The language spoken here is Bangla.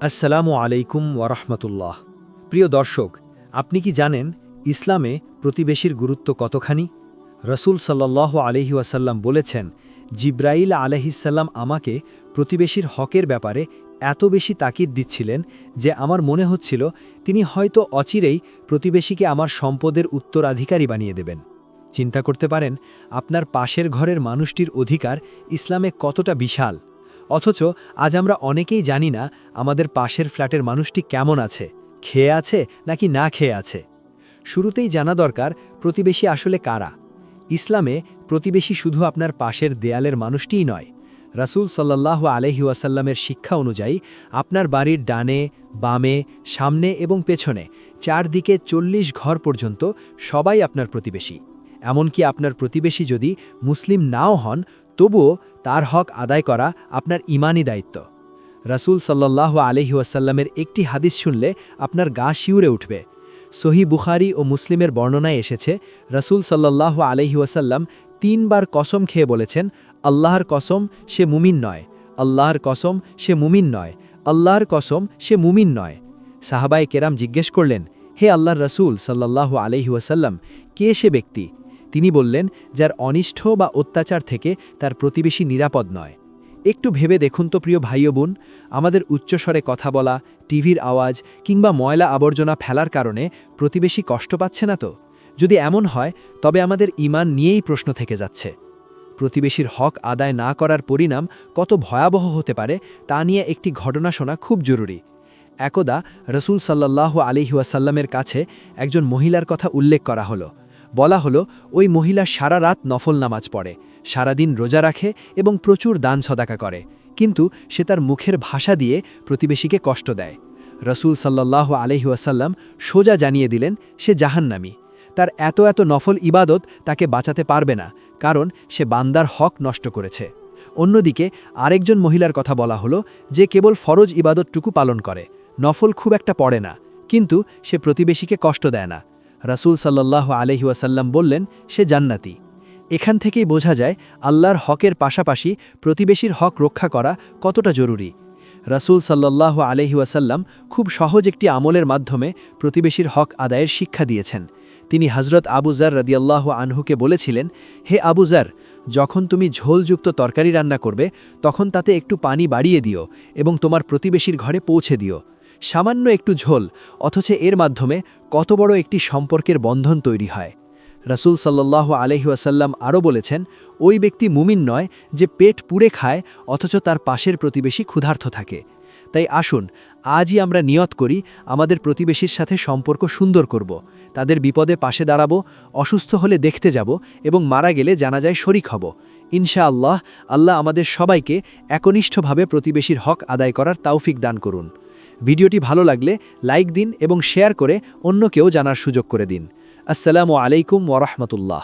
আসসালামু আলাইকুম ওয়ারহমতুল্লাহ। প্রিয় দর্শক, আপনি কি জানেন ইসলামে প্রতিবেশীর গুরুত্ব কতখানি? রসুল সাল্লাল্লাহু আলাইহি ওয়াসাল্লাম বলেছেন, জিব্রাইল আলাইহিসসালাম আমাকে প্রতিবেশীর হকের ব্যাপারে এত বেশি তাকিদ দিচ্ছিলেন যে আমার মনে হচ্ছিল তিনি হয়তো অচিরেই প্রতিবেশীকে আমার সম্পদের উত্তরাধিকারী বানিয়ে দেবেন। চিন্তা করতে পারেন আপনার পাশের ঘরের মানুষটির অধিকার ইসলামে কতটা বিশাল। অথচ আজ আমরা অনেকেই জানি না আমাদের পাশের ফ্ল্যাটের মানুষটি কেমন আছে, খেয়ে আছে নাকি না খেয়ে আছে। শুরুতেই জানা দরকার প্রতিবেশী আসলে কারা। ইসলামে প্রতিবেশী শুধু আপনার পাশের দেয়ালের মানুষটিই নয়। রাসূল সাল্লাল্লাহু আলাইহি ওয়াসাল্লামের শিক্ষা অনুযায়ী আপনার বাড়ির ডানে, বামে, সামনে এবং পেছনে চারদিকে ৪০ ঘর পর্যন্ত সবাই আপনার প্রতিবেশী। এমনকি আপনার প্রতিবেশী যদি মুসলিম নাও হন, তবুও তার হক আদায় করা আপনার ঈমানি দায়িত্ব। রাসূল সাল্লাল্লাহু আলাইহি ওয়াসাল্লামের একটি হাদিস শুনলে আপনার গা শিউরে উঠবে। সহিহ বুখারী ও মুসলিমের বর্ণনায় এসেছে, রাসূল সাল্লাল্লাহু আলাইহি ওয়াসাল্লাম ৩ বার কসম খেয়ে বলেছেন, আল্লাহর কসম সে মুমিন নয়, আল্লাহর কসম সে মুমিন নয়, আল্লাহর কসম সে মুমিন নয়। সাহাবায়ে কেরাম জিজ্ঞেস করলেন, হে আল্লাহর রাসূল সাল্লাল্লাহু আলাইহি ওয়াসাল্লাম, কে সে ব্যক্তি? তিনি বললেন, যার অনিষ্ঠ বা অত্যাচার থেকে তার প্রতিবেশী নিরাপদ নয়। একটু ভেবে দেখুন তো প্রিয় ভাই ও বোন, আমাদের উচ্চস্বরে কথা বলা, টিভির আওয়াজ কিংবা ময়লা আবর্জনা ফেলার কারণে প্রতিবেশী কষ্ট পাচ্ছে না তো? যদি এমন হয় তবে আমাদের ঈমান নিয়েই প্রশ্ন থেকে যাচ্ছে। প্রতিবেশীর হক আদায় না করার পরিণাম কত ভয়াবহ হতে পারে তা নিয়ে একটি ঘটনা শোনা খুব জরুরি। একদা রাসূল সাল্লাল্লাহু আলাইহি ওয়াসাল্লামের কাছে একজন মহিলার কথা উল্লেখ করা হলো। বলা হলো, ওই মহিলা সারা রাত নফল নামাজ পড়ে, সারাদিন রোজা রাখে এবং প্রচুর দান সদাকা করে, কিন্তু সে তার মুখের ভাষা দিয়ে প্রতিবেশীকে কষ্ট দেয়। রাসূল সাল্লাল্লাহু আলাইহি ওয়াসাল্লাম সোজা জানিয়ে দিলেন, সে জাহান্নামী। তার এত নফল ইবাদত তাকে বাঁচাতে পারবে না, কারণ সে বান্দার হক নষ্ট করেছে। অন্যদিকে আরেকজন মহিলার কথা বলা হলো, যে কেবল ফরজ ইবাদতটুকু পালন করে, নফল খুব একটা পড়ে না, কিন্তু সে প্রতিবেশীকে কষ্ট দেয় না। রাসূল সাল্লাল্লাহু আলাইহি ওয়াসাল্লাম বললেন, সে জান্নাতি। এখান থেকেই বোঝা যায় আল্লাহর হকের পাশাপাশি প্রতিবেশীর হক রক্ষা করা কতটা জরুরি। রাসূল সাল্লাল্লাহু আলাইহি ওয়াসাল্লাম খুব সহজ একটি আমলের মাধ্যমে প্রতিবেশীর হক আদায়ের শিক্ষা দিয়েছেন। তিনি হযরত আবু যর রাদিয়াল্লাহু আনহুকে বলেছিলেন, হে আবু যর, যখন তুমি ঝোলযুক্ত তরকারি রান্না করবে তখন তাতে একটু পানি বাড়িয়ে দিও এবং তোমার প্রতিবেশীর ঘরে পৌঁছে দিও। সামান্য একটু ঝোল, অথচ এর মাধ্যমে কত বড় একটি সম্পর্কের বন্ধন তৈরি হয়। রাসূল সাল্লাল্লাহু আলাইহি ওয়াসাল্লাম আরও বলেছেন, ওই ব্যক্তি মুমিন নয় যে পেট পুড়ে খায় অথচ তার পাশের প্রতিবেশী ক্ষুধার্ত থাকে। তাই আসুন আজই আমরা নিয়ত করি আমাদের প্রতিবেশীর সাথে সম্পর্ক সুন্দর করব, তাদের বিপদে পাশে দাঁড়াবো, অসুস্থ হলে দেখতে যাব এবং মারা গেলে জানাজায় শরিক হব। ইনশাআল্লাহ আল্লাহ আমাদের সবাইকে একনিষ্ঠভাবে প্রতিবেশীর হক আদায় করার তৌফিক দান করুন। ভিডিওটি ভালো লাগলে লাইক দিন এবং শেয়ার করে অন্যকেও জানার সুযোগ করে দিন। আসসালামু আলাইকুম ওয়া রাহমাতুল্লাহ।